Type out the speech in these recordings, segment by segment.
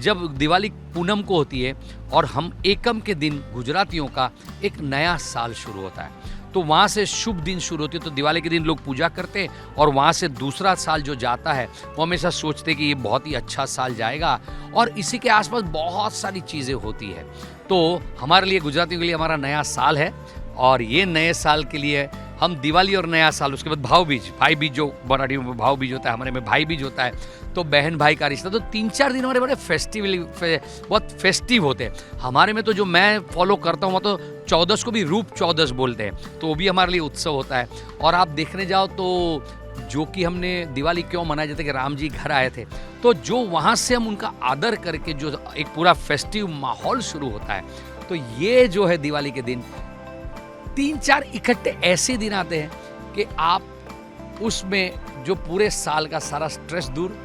जब दिवाली पूनम को होती है और हम एकम के दिन गुजरातियों का एक नया साल शुरू होता है, तो वहाँ से शुभ दिन शुरू होती है। तो दिवाली के दिन लोग पूजा करते हैं और वहाँ से दूसरा साल जो जाता है वो हमेशा सोचते हैं कि ये बहुत ही अच्छा साल जाएगा, और इसी के आसपास बहुत सारी चीज़ें होती है। तो हमारे लिए, गुजरातियों के लिए, हमारा नया साल है, और ये नए साल के लिए हम दिवाली और नया साल, उसके बाद भाव बीज, भाई बीज जो मराठी में भाव बीज होता है, हमारे में भाई बीज होता है, तो बहन भाई का रिश्ता। तो 3-4 दिन हमारे बड़े बहुत फेस्टिव होते हैं। हमारे में तो जो मैं फॉलो करता हूँ, वो तो 14 को भी रूप 14 बोलते हैं, तो वो भी हमारे लिए उत्सव होता है। और आप देखने जाओ तो जो कि हमने दिवाली क्यों मनाया जाता है कि राम जी घर आए थे, तो जो वहाँ से हम उनका आदर करके जो एक पूरा फेस्टिव माहौल शुरू होता है, तो ये जो है दिवाली के दिन 3-4 इकट्ठे ऐसे दिन आते हैं कि आप उसमें जो पूरे साल का सारा स्ट्रेस दूर,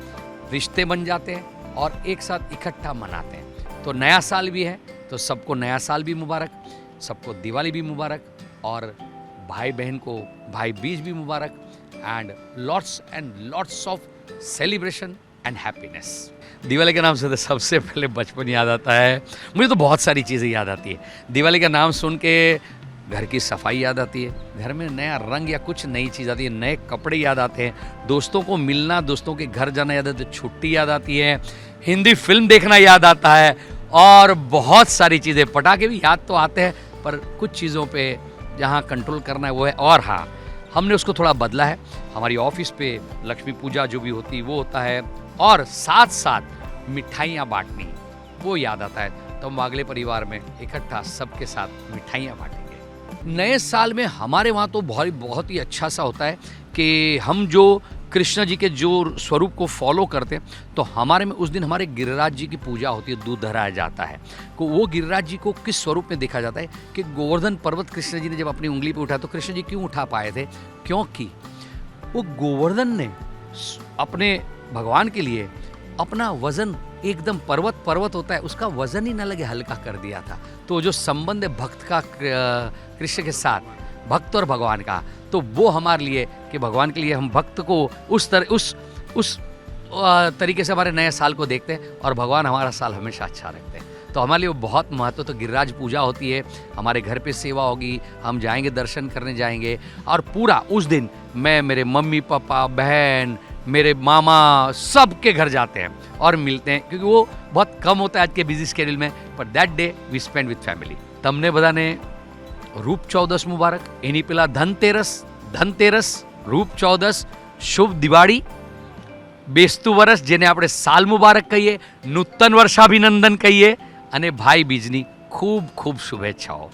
रिश्ते बन जाते हैं और एक साथ इकट्ठा मनाते हैं। तो नया साल भी है, तो सबको नया साल भी मुबारक, सबको दिवाली भी मुबारक, और भाई बहन को भाई बीज भी मुबारक, and lots of celebration and happiness. Diwali के नाम से तो सबसे पहले बचपन याद आता है। मुझे तो बहुत सारी चीज़ें याद आती है। दिवाली का नाम सुन के घर की सफाई याद आती है, घर में नया रंग या कुछ नई चीज़ आती है, नए कपड़े याद आते हैं, दोस्तों को मिलना, दोस्तों के घर जाना याद आता है, छुट्टी याद आती है, हिंदी फिल्म देखना याद आता है, और बहुत सारी चीज़ें। पटाखे भी याद तो आते हैं, पर कुछ चीज़ों पे जहाँ कंट्रोल करना है वो है। और हाँ, हमने उसको थोड़ा बदला है। हमारी ऑफिस पे लक्ष्मी पूजा जो भी होती है वो होता है, और साथ साथ मिठाइयाँ बांटनी वो याद आता है। तो हम अगले परिवार में इकट्ठा सबके साथ मिठाइयाँ बांटेंगे। नए साल में हमारे वहाँ तो बहुत ही अच्छा सा होता है कि हम जो कृष्ण जी के जो स्वरूप को फॉलो करते हैं, तो हमारे में उस दिन हमारे गिरिराज जी की पूजा होती है, दूध धराया जाता है। तो वो गिरिराज जी को किस स्वरूप में देखा जाता है कि गोवर्धन पर्वत कृष्ण जी ने जब अपनी उंगली पे उठाया, तो कृष्ण जी क्यों उठा पाए थे? क्योंकि वो गोवर्धन ने अपने भगवान के लिए अपना वजन एकदम पर्वत होता है, उसका वजन ही न लगे हल्का कर दिया था। तो जो संबंध है भक्त का कृष्ण के साथ, भक्त और भगवान का, तो वो हमारे लिए कि भगवान के लिए हम भक्त को उस तरीके से हमारे नए साल को देखते हैं, और भगवान हमारा साल हमेशा अच्छा रखते हैं। तो हमारे लिए वो बहुत महत्व। तो गिरिराज पूजा होती है, हमारे घर पे सेवा होगी, हम जाएंगे, दर्शन करने जाएंगे, और पूरा उस दिन मैं, मेरे मम्मी पापा, बहन, मेरे मामा, सबके घर जाते हैं और मिलते हैं, क्योंकि वो बहुत कम होता है आज के बिजी स्केड्यूल में, पर that day we spend with family. તમને બધાને રૂપ 14 મુબારક, એની પેલા ધનતેરસ, રૂપ 14, શુભ દિવાળી, બેસતું વરસ જેને આપણે સાલ મુબારક કહીએ, નૂતન વર્ષાભિનંદન કહીએ, અને ભાઈ બીજની ખૂબ ખૂબ શુભેચ્છાઓ।